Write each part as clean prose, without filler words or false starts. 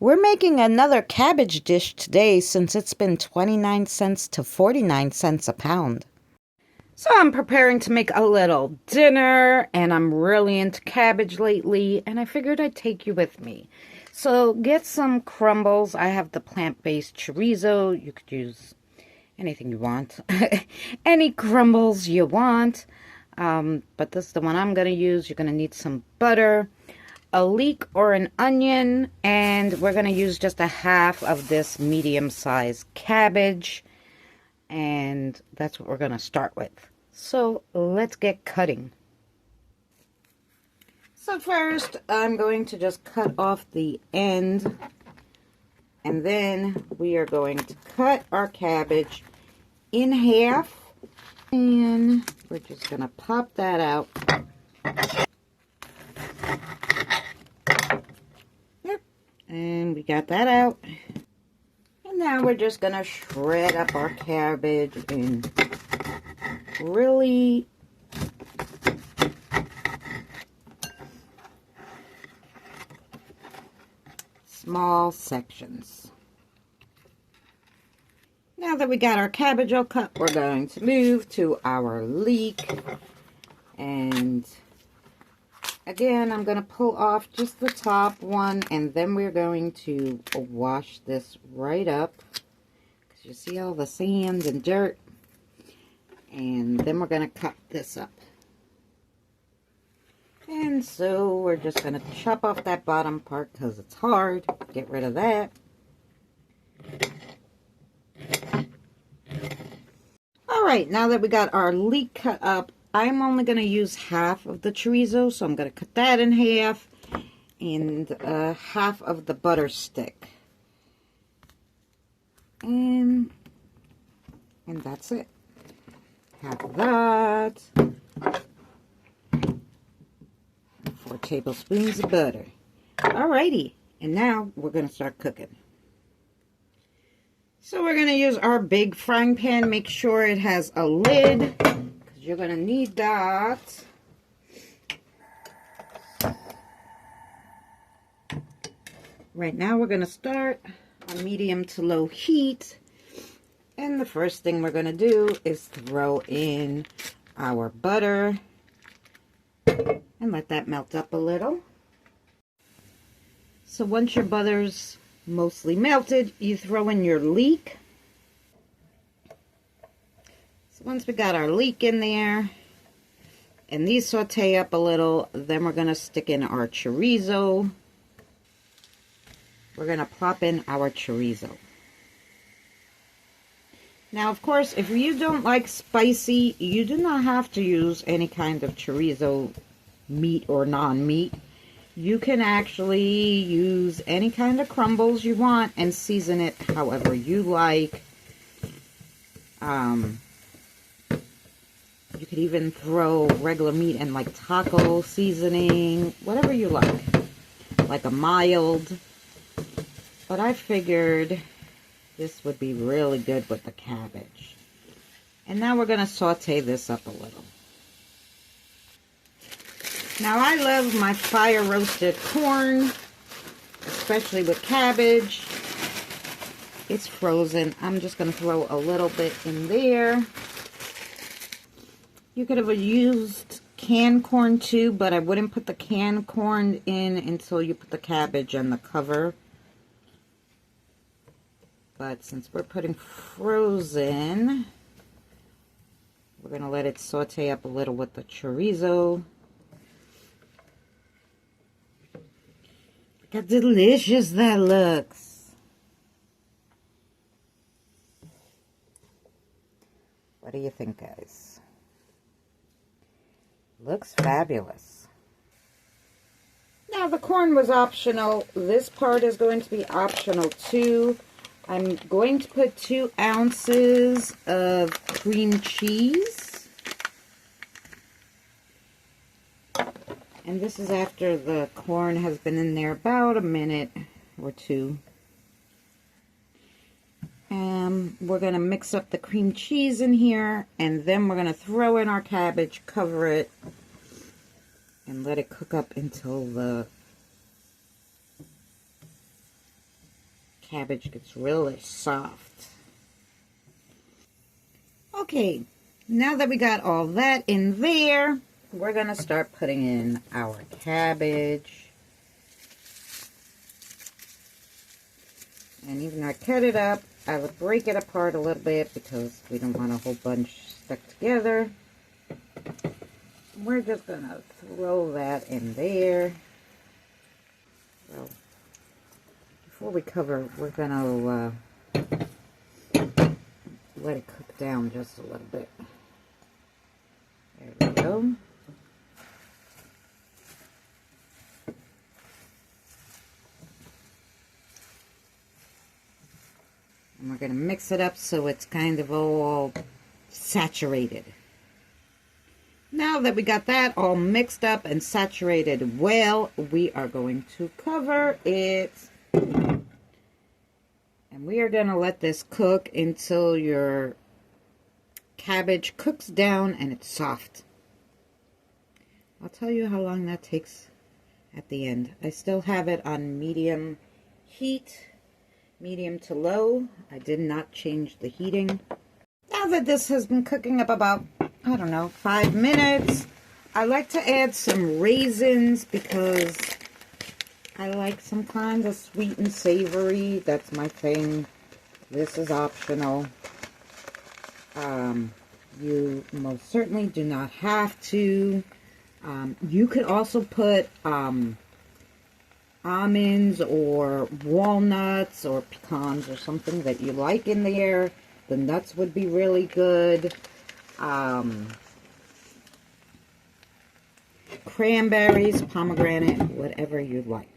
We're making another cabbage dish today since it's been 29 cents to 49 cents a pound. So I'm preparing to make a little dinner, and I'm really into cabbage lately, and I figured I'd take you with me. So get some crumbles. I have the plant-based chorizo. You could use anything you want. Any crumbles you want. But this is the one I'm going to use. You're going to need some butter, a leek or an onion, and we're going to use just a half of this medium-sized cabbage. And that's what we're going to start with. So let's get cutting. So first, I'm going to just cut off the end. And then we are going to cut our cabbage in half. And we're just going to pop that out. Yep. And we got that out. And now we're just going to shred up our cabbage in really small sections. Now that we got our cabbage all cut, we're going to move to our leek. And again, I'm going to pull off just the top one, and then we're going to wash this right up. Because you see all the sand and dirt. And then we're going to cut this up. And so we're just going to chop off that bottom part because it's hard. Get rid of that. Alright, now that we got our leek cut up, I'm only going to use half of the chorizo. So I'm going to cut that in half. And half of the butter stick. And that's it. Have that. 4 tablespoons of butter. Alrighty, and now we're going to start cooking. So we're going to use our big frying pan. Make sure it has a lid, because you're going to need that. Right now we're going to start on medium to low heat. And the first thing we're going to do is throw in our butter and let that melt up a little. So once your butter's mostly melted, you throw in your leek. So once we got our leek in there and these saute up a little, then we're going to stick in our chorizo. We're going to plop in our chorizo. Now, of course, if you don't like spicy, you do not have to use any kind of chorizo, meat or non-meat. You can actually use any kind of crumbles you want and season it however you like. You could even throw regular meat and like taco seasoning, whatever you like a mild. But I figured this would be really good with the cabbage. And now we're going to saute this up a little. Now I love my fire roasted corn, especially with cabbage. It's frozen. I'm just going to throw a little bit in there. You could have used canned corn too, but I wouldn't put the canned corn in until you put the cabbage on the cover. But since we're putting frozen, we're going to let it saute up a little with the chorizo. Look how delicious that looks. What do you think, guys? Looks fabulous. Now the corn was optional. This part is going to be optional too. I'm going to put 2 ounces of cream cheese. And this is after the corn has been in there about a minute or 2. And we're going to mix up the cream cheese in here. And then we're going to throw in our cabbage, cover it, and let it cook up until the cabbage gets really soft. Okay, now that we got all that in there, we're going to start putting in our cabbage. And even though I cut it up, I would break it apart a little bit because we don't want a whole bunch stuck together. We're just going to throw that in there. So, before we cover, we're going to let it cook down just a little bit. There we go. And we're going to mix it up so it's kind of all saturated. Now that we got that all mixed up and saturated well, we are going to cover it. And we are going to let this cook until your cabbage cooks down and it's soft. I'll tell you how long that takes at the end. I still have it on medium heat, medium to low. I did not change the heating. Now that this has been cooking up about, I don't know, 5 minutes, I like to add some raisins because I like some kind of sweet and savory. That's my thing. This is optional. You most certainly do not have to. You could also put almonds or walnuts or pecans or something that you like in there. The nuts would be really good. Cranberries, pomegranate, whatever you like.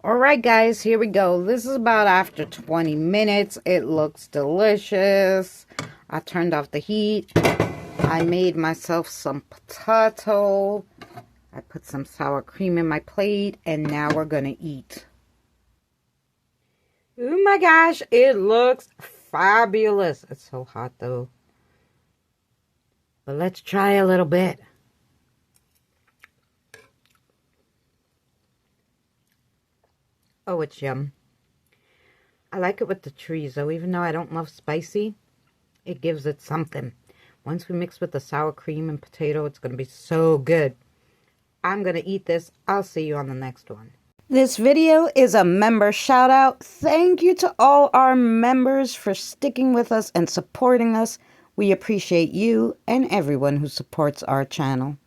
Alright guys, here we go. This is about after 20 minutes. It looks delicious. I turned off the heat. I made myself some potato. I put some sour cream in my plate, and now we're gonna eat. Oh my gosh, it looks fabulous. It's so hot though. But let's try a little bit. Oh, it's yum. I like it with the chorizo, even though I don't love spicy. It gives it something. Once we mix with the sour cream and potato, it's going to be so good. I'm going to eat this. I'll see you on the next one. This video is a member shout out. Thank you to all our members for sticking with us and supporting us. We appreciate you and everyone who supports our channel.